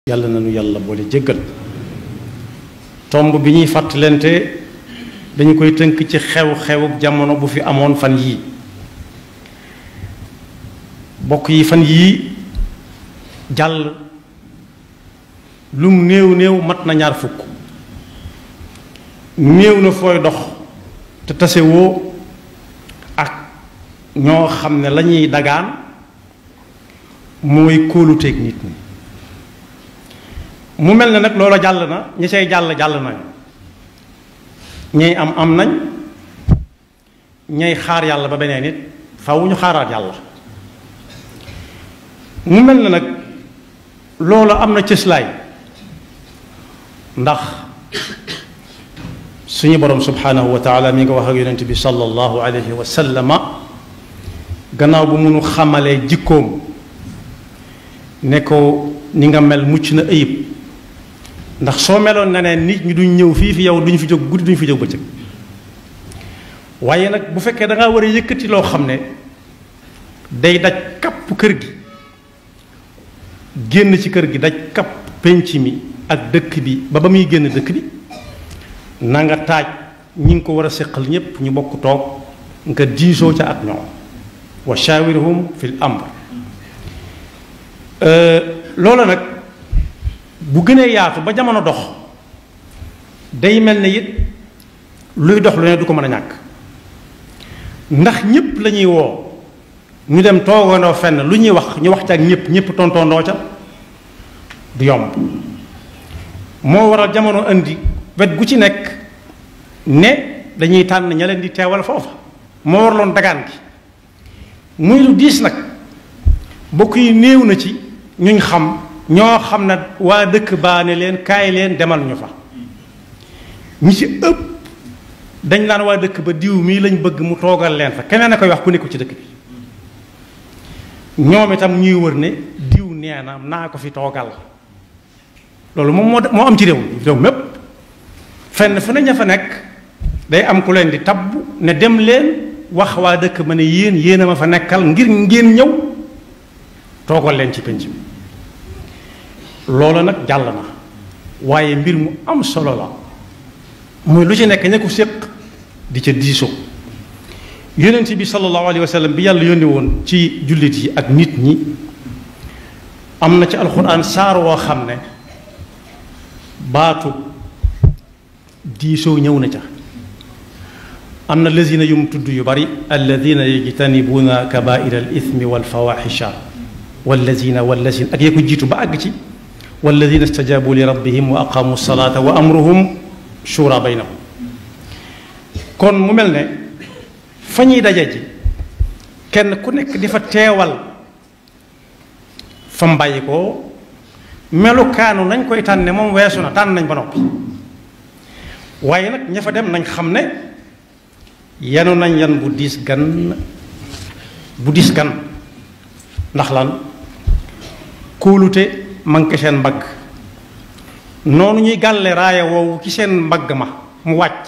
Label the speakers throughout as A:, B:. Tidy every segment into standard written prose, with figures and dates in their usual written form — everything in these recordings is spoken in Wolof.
A: yàlla nañu yàlla boole jéggal tomb bi ñuy fàttalante dañu koy tënk ci xew-xewu jamono bu fi amoon fan yii bokk yi fan yii jàll lum néew néew mat na ñaar fukk néew na fooy dox te tasewoo ak ñoo xam ne lañuy dagaan mooy kóoluteeg nit ñi mu mel ne nag loola jàll na ñi say jàll nañ ñay am nañ ñay xaar yàlla ba beneen nit faw ñu xaaraat yàlla mu mel ne nag loola am na cëslaay ndax suñu borom subhanahu wa taala mi nga wax ak yonent bi sallallahu alayhi wa sallama gannaaw bu munu xamalee jikkoom ne ko ni nga mel mucc na ayib ndax soo meloon na ne nit ñi duñ ñëw fii fi yow duñ fi jóg guddi duñ fi jóg bëccëg waaye nag bu fekkee da ngaa war a yëkkati loo xam ne day daj kapp kër gi génn ci kër gi daj kapp penc mi ak dëkk bi ba muy génn dëkk bi na nga taaj ñi ngi ko war a séqal ñépp ñu bokk toog nga diisoo ca ak ñoom wa shawirhum fil amr loola nag bu gënee yaatu ba jamono dox day mel ne it luy dox lu ne du ko mën a ñàkk ndax ñépp la ñuy woo ñu dem toogandoo fenn lu ñuy wax ñu wax ca ak ñépp tontoondoo ca du yomb moo waral jamono indi wet gu ci nekk ne dañuy tànn ña leen di teewal foofa moo waraloon dagaan gi muy lu diis nag bokk yi néew na ci ñuñ xam ñoo xam ne waa dëkk baa ne leen kaay leen demal ñu fa ñi ci ëpp dañ naan waa dëkk ba diw mii lañ bëgg mu toogal leen fa keneen a koy wax ku nekku ci dëkk bi ñoom itam ñuy wër ne diw nee na naa ko fi toogal loolu moom moo am ci réew mépp fenn fu ne ña fa nekk day am ku leen di tabb ne dem leen wax waa dëkk ma ne yéen a ma fa nekkal ngir ngeen ñëw toogal leen ci penc mi loola nag jàll na waaye mbir mu am solo la mooy lu ci nekk ña ko séq di ca diisoo yonent bi sallallahu alayhi wa sallam bi yàlla yónni woon ci jullit yi ak nit ñi am na ci alxuraan saar woo xam ne baatu diisoo ñëw na ca am na lazina yu mu tudd yu bari alladina yajtanibuuna kabaira al ithmi wal fawaxisha wallazina ak yee ko jiitu ba àgg ci walladina stajabu li rabbihim wa aqamu salata wa amruhum shura baynahum kon mu mel ne fa ñuy daje ji kenn ku nekk di fa teewal fa mbàyyi ko melukaanu nañ koy tànne moom weesu na tànn nañ ba noppi waaye nag ña fa dem nañ xam ne yenu nañ yan bu diis gan ndax lan kóolute manqué seen mbagg noonu ñuy gàlle raaya woowu ci seen mbagg ma mu wàcc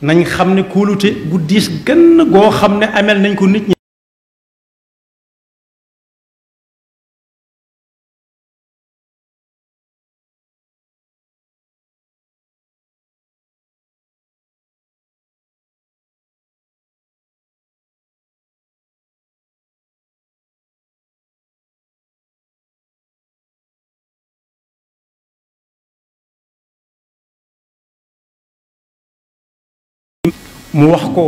A: nañ xam ne kóolute bu diis gën goo xam ne amel nañ ko nit ñi mu wax ko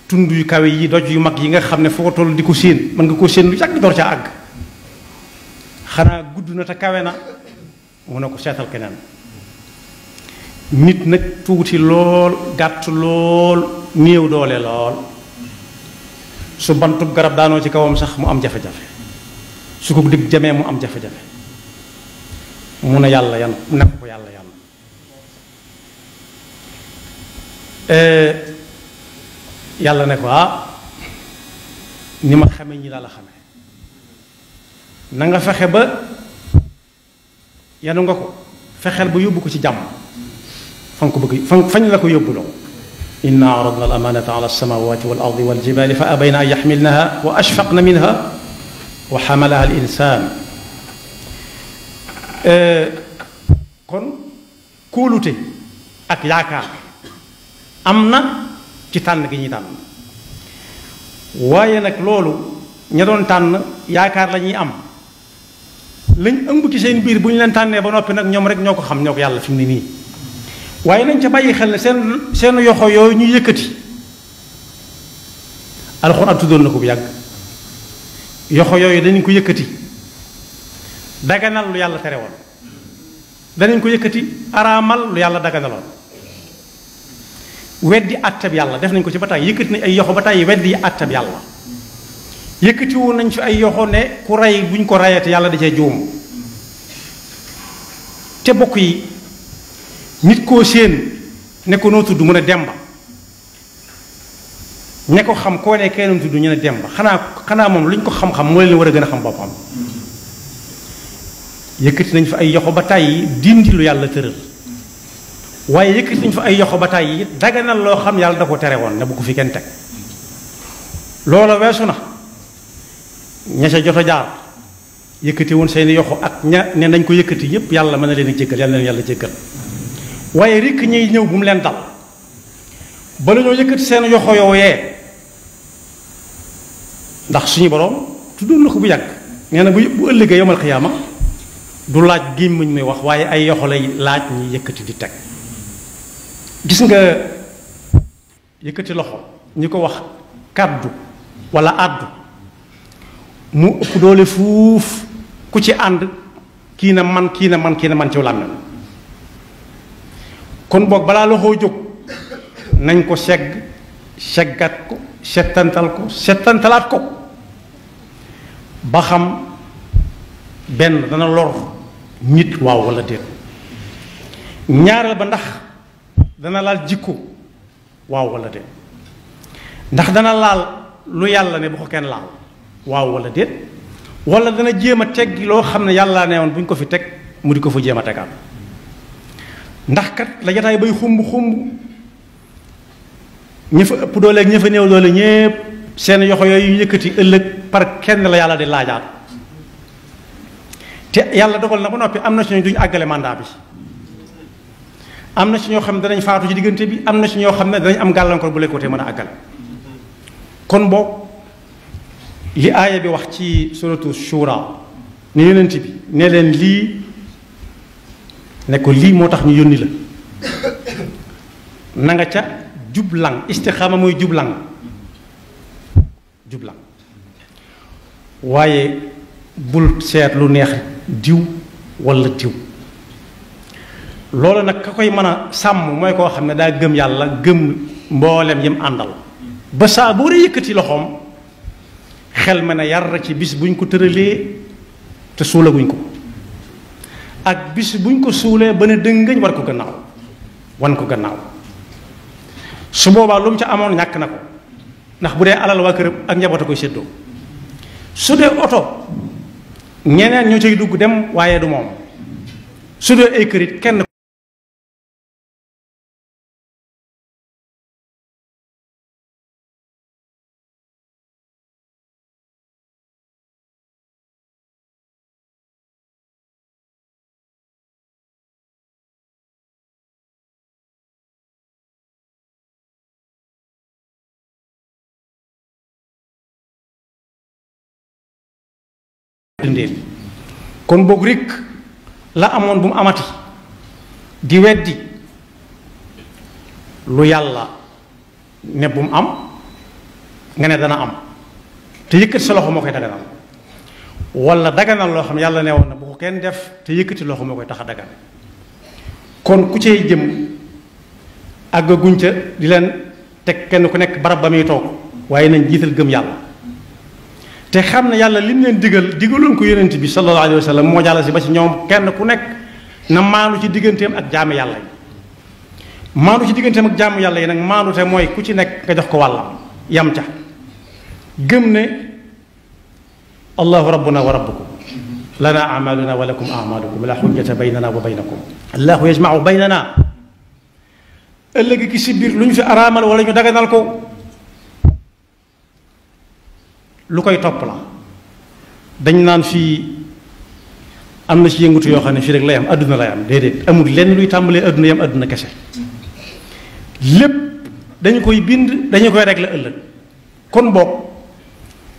A: tund yu kawe yi doj yu mag yi nga xam ne foo toll di ko séen mën nga ko séen lu yàgg door ca àgg xanaa gudd na te kawe na mu ne ko seetal keneen nit nag tuuti lool gàtt lool néew doole lool su bantub garab daanoo ci kawam sax mu am jafe-jafe su ko digg jamee mu am jafe-jafe mu ne yàlla yan nekk ko yàlla yan yàlla ne ko ni ma xame ñi laa la xame na nga fexe ba yanu nga ko fexeel ba yóbbu ko ci jàmm fa nga ko bëgg fañ la ko yóbbuloo inna aradna al amanata ala alsamawati wal ardi wal jibali fa abayna an yaxmilnaha wa ashfaqna minha wa xamalaha al insan kon kóolute ak yaakaar am na ci tànn gi ñuy tànn waaye nag loolu ña doon tànn yaakaar la ñuy am lañ ëmb ci seen biir bu ñu leen tànnee ba noppi nag ñoom rek ñoo ko xam ñoo ko yàlla fi mu ne nii waaye nañ ca bàyyi xel ne seen yoxo yooyu ñu yëkkati alxuraan tuddoon na ko bu yàgg yoxo yooyu danañ ko yëkkati daganal lu yàlla tere woon danañ ko yëkkati araamal lu yàlla daganaloon weddi àttab yàlla def nañ ko ci ba tàyyi yëkkati nañ ay yoxo ba tàyyi weddi àttab yàlla yëkkati woon nañ fi ay yoxo ne ku rey buñ ko rayate yàlla da cee juum te bokk yi nit koo séen ne ko noo tudd mu ne Demba ñe ko xam koo ne kenn tudd ñu ne Demba xanaa moom lu ñu ko xam-xam moo leen war a gën a xam boppam yëkkati nañ fi ay yoxo ba tàyyi dindi lu yàlla tëral waaye yëkkati nañ fi ay yoxo ba tàyyi daganal loo xam yàlla da ko tere woon ne bu ko fi kenn teg loola weesu na ña ca jot a jaar yëkkati woon seeni yoxo ak ña ne nañ ko yëkkati yépp yàlla mën na leen a jéggal yàlla na leen yàlla jéggal waaye rikk ñuy ñëw bu mu leen dal bala ñoo yëkkati seen yoxo yooyee ndax suñu borom tuddoon na ko bu yàgg nee na bu ëllëgee yomal xiyaama du laaj gémmiñ muy wax waaye ay yoxo lay laaj ñi yëkkati di teg gis nga yëkkati loxo ñi ko wax kàddu wala àddu mu ëpp doole fuuf ku ci ànd kii na man kii na man kii na man ci làmmiñ kon boog balaa loxoo jóg nañ ko seggat ko settantalaat ko ba xam benn dana lor nit waaw wala déet ñaareel ba ndax dana laal jikko waaw wala déet ndax dana laal lu yàlla ne bu ko kenn laal waaw wala déet wala dana jéem a teggi loo xam ne yàlla ne woon bu ñu ko fi teg mu di ko fa jéem a tegaat ndax kat la jataay bay xumb ña fa ëpp doole ak ña fa néew doole ñépp seen yoxo yooyu yëkkati ëllëg par kenn la yàlla di laajaat te yàlla dogal na ba noppi am na ci ñoo duñu àggale mandat bi am na ci ñoo xam ne danañ faatu ci diggante bi am na ci ñoo xam ne danañ am gàllankoor bu leen ko te mën a àggale kon boog li aaya bi wax ci suratu shura ne yonent bi ne leen lii ne ko lii moo tax ñu yónni la na nga ca jublang istixaama mooy jublang waaye bul seet lu neex diw walla diw loolu nag ka koy mën a sàmm mooy koo xam ne daa gëm yàlla gëm mboolem yim àndal ba saa boo dee yëkkati loxoom xel ma ne yar ci bis buñ ko tëralee te suulaguñ ko ak bis buñ ko suulee ba ne dëngëñ war ko gannaaw wan ko gannaaw su boobaa lu mu ca amoon ñàkk na ko ndax bu dee alal waa këram ak njaboot a koy séddoo su dee oto ñeneen ñoo cay dugg dem waaye du moom su dee ay kërit kenn kon boog rek la amoon bu mu amati di weddi lu yàlla ne bu mu am nga ne dana am te yëkkati sa loxo moo koy daganal wala daganal loo xam yàlla ne woon na bu ko kenn def te yëkkati loxo moo koy tax a dagan kon ku cay jëm àggaguñ ca di leen teg kenn ku nekk barab ba muy toog waaye nañ jiital gëm yàlla te xam ne yàlla lim leen digaloon ko yonent bi sallallahu alayhi wa sallam moo jàll si ba ci ñoom kenn ku nekk na maandu ci digganteem ak jaamu yàlla yi maandu ci digganteem ak jaamu yàlla yi nag maandu te mooy ku ci nekk nga jox ko wàllam yam ca gëm ne allahu rabbuna wa rabbukum lana amaluna wa lakum amalukum la xujjata baynana wa baynakum allahu yajmau baynana ëllëg ki si biir lu ñu fi araamal wala ñu daganal ko lu koy topp la dañ naan fii am na ci yëngutu yoo xam ne fii rek lay am adduna lay am déedéet amul lenn luy tàmbalee adduna yam adduna kese lépp dañu koy bind dañu koy régler ëllëg kon boog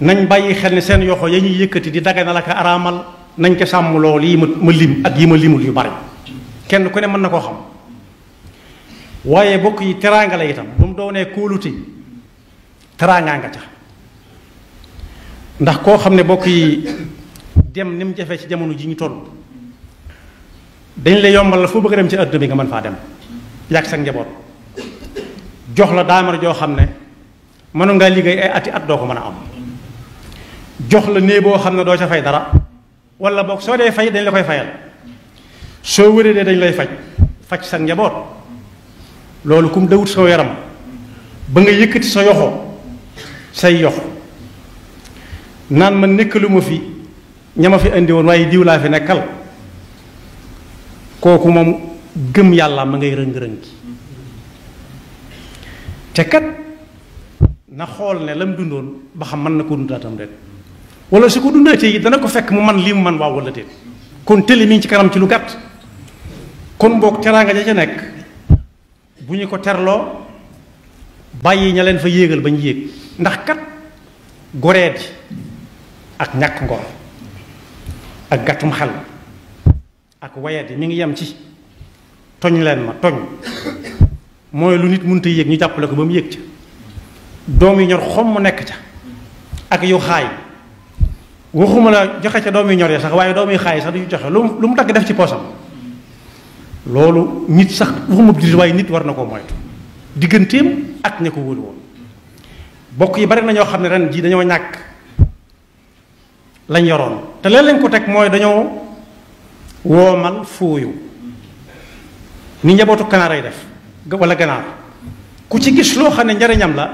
A: nañ bàyyi xel ne seen yoxo ya ñuy yëkkati di daganal ak araamal nañ ko sàmm lool yi ma lim ak yi ma limul yu bari kenn ku ne mën na koo xam waaye bokk yi teraanga la itam bu mu doonee kóolute teraangaa nga ca ndax koo xam ne bokk yi dem ni mu jafee ci jamono ji ñu toll dañ lay yombal la foo bëgg a dem ci àdduna bi nga mën faa dem yàgg sa njaboot jox la daamar joo xam ne mënu ngaa liggéey ay ati at doo ko mën a am jox la nee boo xam ne doo ca fay dara wala boog soo dee fay dañ la koy fayal soo wéree dee dañ lay faj sa njaboot loolu kum dawut soo yaram ba nga yëkkati sa yoxo say yox naan ma nekkalu ma fi ñama fi indi woon waaye diw laa fi nekkal kooku moom gëm yàlla ma ngay rëng-rëng te kat na xool ne la mu dundoon ba xam mën na ko dundaatam rek wala su ko dundaatee yi dana ko fekk mu man lii mu man waaw wala déet kon tëli mi ngi ci kanam ci lu gàtt kon boog teraanga ja ca nekk bu ñu ko terloo bàyyi ña leen fa yéegal bañ yéeg ndax kat goreet ak ñàkk ngor ak gàttum xel ak wayat yi mi ngi yem ci toñ leen ma toñ mooy lu nit mënta yéeg ñu jàppale ko ba mu yéeg ca doom yi ñor xom mu nekk ca ak yu xaay waxuma la joxe ca doom yi ñor ya sax waaye doom yi xaay sax du joxe lu mu dagg def ci poosam loolu nit sax waxuma jullit waaye nit war na koo moytu digganteem ak ña ko wóolu woon bokk yi bari na ñoo xam ne ren jii dañoo ñàkk lañ yoroon te leen lañ ko teg mooy dañoo woomal fooyu ni njabootu kanaar ay def wala ganaar ku ci gis loo xam ne njariñam la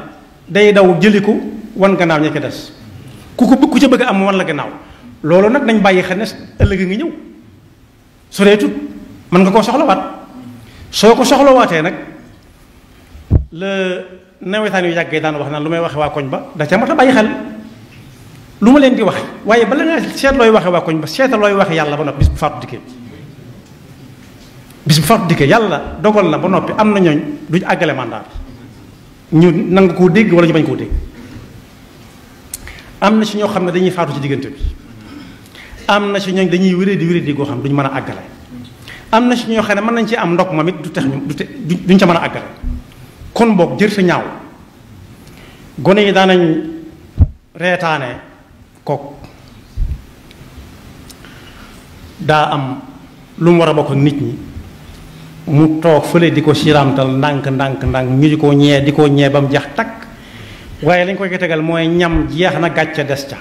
A: day daw jëli ko wan gannaaw ña ko des ku ca bëgg am wan la gannaaw loolu nag nañ bàyyi xel ne ëllëg a ngi ñëw soreetut mën nga koo soxlawaat soo ko soxlawaatee nag la nawetaan yu yàggee daan wax naan lu may waxe waa koñ ba da ca mat a bàyyi xel lu ma leen di waxe waaye bala nga seet looy waxe waa koñ ba seeta looy waxe yàlla ba noppi bis bu faatu dikkee yàlla dogal na ba noppi am na ñooñ duñ àggale mandat ñu nangu koo dégg wala ñu bañ koo dégg am na ci ñoo xam ne dañuy faatu ci diggante bi am na ci ñooñ dañuy wéré di goo xam duñ mën a àggale am na ci ñoo xam ne mën nañ ci am ndok moom it du tax duñ ca mën a àggale kon boog jër sa ñaaw gone yi daanañ reetaane kook daa am lu mu war a bokk ak nit ñi mu toog fële di ko siramtal ndànk ñu di ko ñee ba mu jeex takk waaye lañ koy tegal mooy ñam jeex na gàcce des ca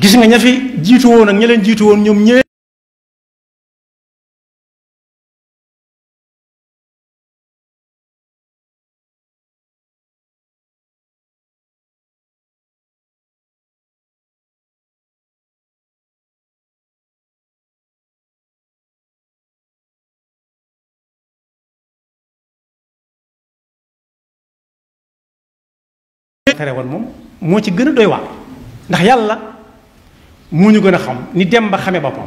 A: gis nga ña fi jiitu woon ak ña leen jiitu woon ñoom ñëwee tere woon moom moo ci gën a doy waar ndax yàlla moo ñu gën a xam ni dem ba xame boppam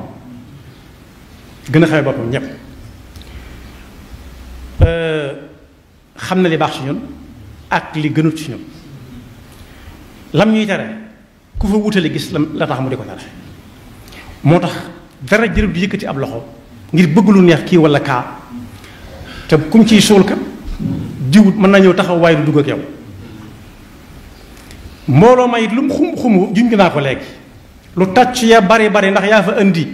A: gën a xame boppam ñépp xam na li baax ci ñun ak li gënut ci ñun lam ñuy tere ku fa wutale gis la tax mu di ko tere moo tax dara jërëb di yëkkati ab loxo ngir bëgg lu neex kii wala kaa te kum ciy suul kat jiwut mën naa ñëw taxaw waaye du dugg ak yow mbooloo ma it lu mu xumu juñ naa ko léegi lu tàcc ya bari ndax yaa fa indi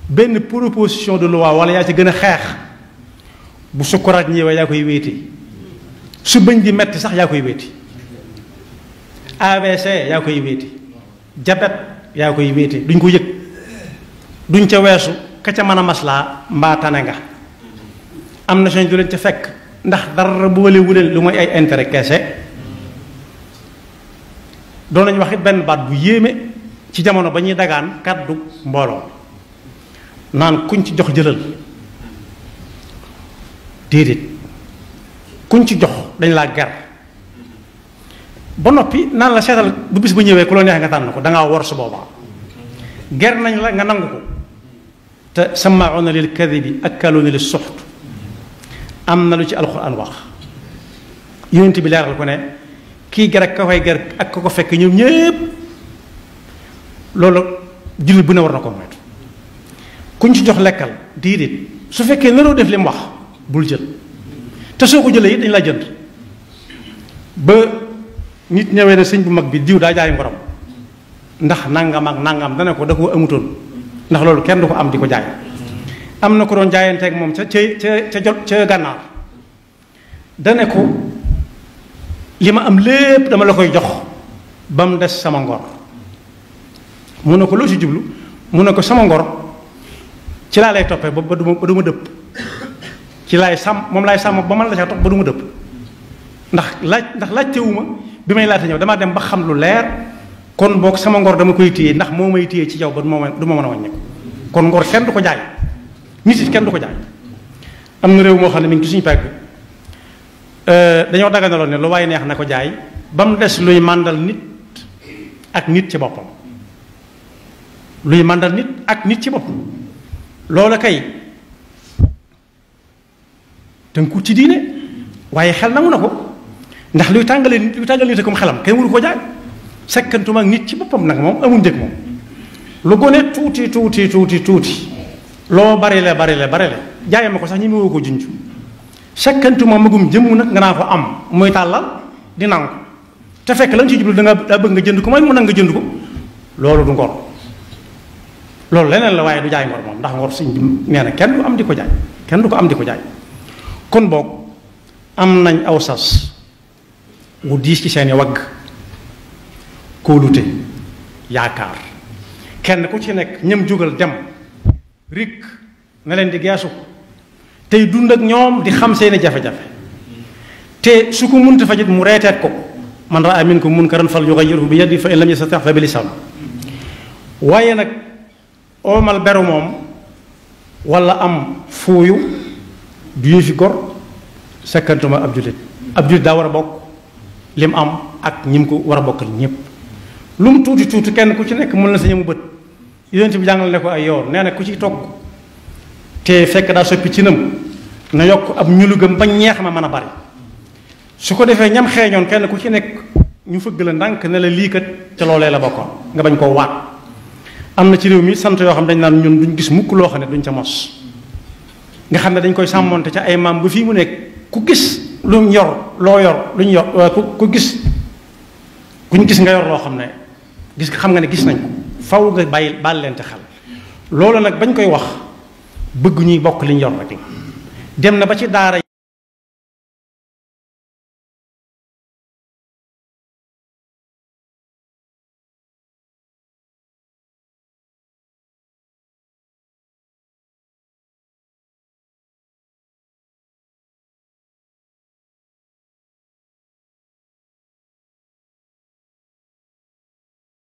A: benn proposition de loi wala yaa ci gën a xeex bu sukkuraat ñëwee yaa koy wéete su bëñ di metti sax yaa koy wéeti AVC yaa koy wéeti diabète yaa koy wéete duñ ko yëg duñ ca weesu ka ca mën a maslaa mbaa tane nga am na seen du leen ca fekk ndax dara boole wuleen lu mooy ay intérêt kese doon nañu wax it benn baat bu yéeme ci jamono ba ñuy dagaan kàddu mbooloo naan kuñ ci jox jëlal déedéet kuñ ci jox dañ laa ger ba noppi naan la seetal bu bis ba ñëwee ku la neex nga tànn ko dangaa war su boobaa ger nañ la nga nangu ko te sama'una lil kadibi akaluna lis suxt am na lu ci alquran wax yonent bi leeral ko ne kii ger ak ka koy ger ak ka ko fekk ñoom ñépp loolu jullit bu ne war na ko moytu kuñ ci jox lekkal diidit su fekkee naroo def li mu wax bul jël te soo ko jëlee it dañ la jënd ba nit ñëwee ne sëñ bu mag bi diw daa jaay ngorom ndax nangam ak nangam dana ko da ko amutoon ndax loolu kenn du ko am di ko jaay am na ko doon jaayanteeg moom ca gànnaar dane ko li ma am lépp dama la koy jox ba mu des sama ngor mu ne ko loo ci jublu mu ne ko sama ngor ci laa lay toppee ba du ma dëpp ci laay sàmm moom laay sàmm ba man la ca topp ba du ma dëpp ndax laajtewuma bi may laata ñëw damaa dem ba xam lu leer kon boog sama ngor dama koy téye ndax moo may téye ci yow ba du ma mën a wàññi ko kon ngor kenn du ko jaay nit it kenn du ko jaay am na réew moo xam ne mi ngi ci suñu pegg dañoo daganaloon ne lu waaye neex na ko jaay ba mu des luy màndal nit ak nit ci boppam luy màndal nit ak nit ci boppam loola kay tënku ci diine waaye xel nangu na ko ndax luy tàngal nit akum xelam kenn waru ko jaay sekkantuma ak nit ci boppam nag moom amul njëg moom lu gone tuuti loo bari le jaay ma ko sax ñi mu woo ko junj sekkantuma magum jëmm nag nga naa ko am muy tàllal di nangu te fekk lañ ci jublu daa bëgg nga jënd ko mooy mu nag nga jënd ko loolu du ngor loolu leneen la waaye du jaay ngor moom ndax ngor suñ nee na kenn du am di ko jaay kenn du ko am di ko jaay kon boog am nañ aw sas wu diis ci seeni wagg kóolute yaakaar kenn ku ci nekk ñëm jógal dem rik na leen di geesu tey dund ak ñoom di xam seeni jafe-jafe te su ko munta fajit mu reeteet ko man raa minkum munkaran fal yughayyirhu bi yadihi fa in lam yastati' fa bi lisaan waaye nag oomal beru moom wala am fuuyu du yëfi gor sekkantuma ab jullit daa war a bokk lim am ak ñim ko war a bokkal ñëpp lu mu tuuti kenn ku ci nekk mën na sa ñamu bët yonent bi jàngal ne ko ay yoon nee na ku ci togg te fekk daa soppi ci nam na yokk ab ñulugam ba ñeex ma mën a bari su ko defee ñam xeeñoon kenn ku ci nekk ñu fëgg la ndànk ne la lii kat ca loolee la bokkoon nga bañ koo waat am na ci réew mi sant yoo xam dañ naan ñun duñ gis mukk loo xam ne duñ ca mos nga xam ne dañ koy sàmmonte ca ay maam ba fii mu nekk ku gis lu ñu yor loo yor lu ñu yor ku gis kuñ gis nga yor loo xam ne gis xam nga ne gis nañ ko faw nga bàyyi baal leen te xel loolu nag bañ koy wax bëgg ñuy bokk li ñu yor rek dem na ba ci daara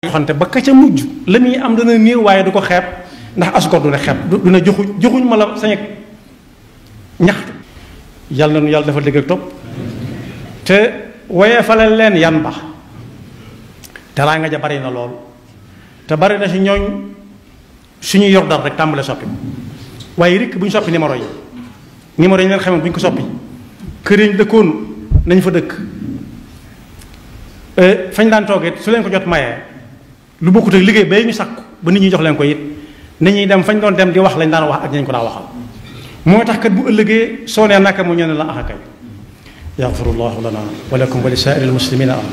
A: xonte ba ka ca mujj la muy am dana néew waaye du ko xeeb ndax asgor du ne xeeb du ne joxuñ ma la sañ ak ñaxtu yàlla na nu yàlla dafa dégg ak topp te woyee fale leen yan ba teraa nga ja bari na lool te bari na si ñooñ suñuy yor dara rek tàmbale soppi waaye rikk bu ñu soppi numéro yi leen xamee bu ñu ko soppi kër yi dëkkoon nañ fa dëkk fañ daan toogee su leen ko jot mayee lu bokkut ak liggéey bay ñu sàkku ba nit ñi jox leen ko it nit ñi dem fañ doon dem di wax lañ daan wax ak ñañ ko daa waxal moo tax kat bu ëllëgee soo nee naka mu ñu ne la axa kay yaxfirullahu lana wa lakum wa li saa'iril muslimina am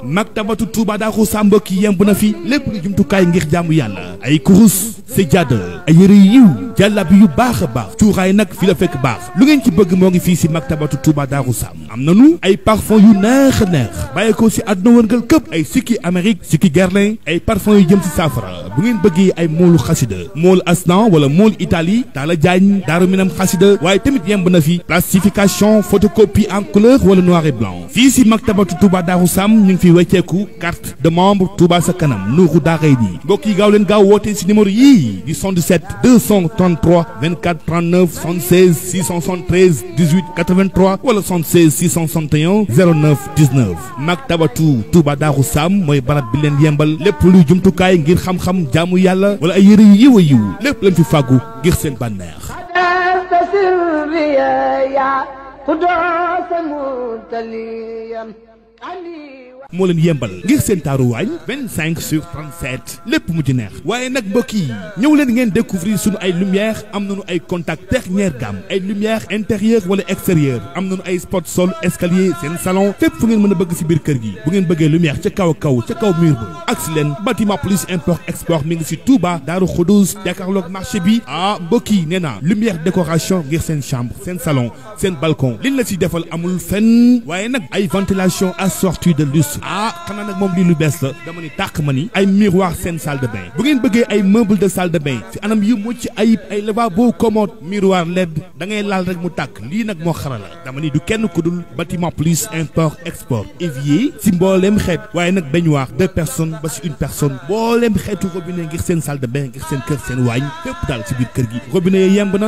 B: maktabatu Touba Darou Sam mbokk yi yemb na fi lépp lu jumtukaay ngir jaamu yàlla ay kurus sajjaada ay yëre yiw jàllabi yu baax a baax cuuraay nag fi la fekk baax lu ngeen ci bëgg moo ngi fii si maktabatu Touba Darou Sam am nanu ay parfum yu neex a neex bàyyi ko si àdduna wërngal këpp ay sikki Amérique sikki Guerlain ay parfum yu jëm si saafara bu ngeen bëggee ay moolu xasida moolu asnan wala moolu Italie Talla Diagne Daaru Minam xasida waaye tamit yemb na fi plastification photocopie en couleur wala noir et blanc fii si maktabatu Touba Darou Sam ñu ngi fi wecceeku carte de membre Touba sa kanam Nourou Daarayni mbokk yi gaaw leen gaaw woote si numéro yii di 77 230 33 24 39 76 673 18 83 wala 76 661 09 19 Maktabatu Touba Darou Sam mooy barab bi leen yembal lépp luy jumtukaay ngir xam-xam jaamu yàlla wala ay yëre yu yiw a yiw lépp lañ fi fàggu ngir seen bànneex. moo leen yembal ngir seen taaruwaañ 25/37 lépp mu ci neex waaye nag mbokk yi ñëw leen ngeen découvrir sunu ay lumière am nañu ay contact dernière gamme ay lumière intérieure wala extérieure am nañu ay spot sol escalier seen salon fépp fu ngeen mën a bëgg si biir kër gi bu ngeen bëggee lumière ca kaw ca kaw mur ba ak si leen bâtiment plus import export mi ngi si Touba Daaru Xudoos jàkkaarloog marché bi mbokk yi nee naa lumière décoration ngir seen chambre seen salon seen balcon liñ la si defal amul fenn waaye nag ay ventilation assortie de luxe xanaa nag moom lii lu bees la dama ni tàq ma ni ay miroir seen salle de bain bu ngeen bëggee ay meuble de salle de bain ci anam yu mucc ayib ay lavabo commode miroir LED da ngay laal rek mu tàkk lii nag moo xarala dama ni du kenn ku dul bâtiment plus import export évier si mbooleem xeet waaye nag baignoire 2 personnes ba si 1 personne mbooleem xeetu robinet ngir seen salle de bain ngir seen kër seen waañ fépp daal si biir kër gi robinet yi yemb na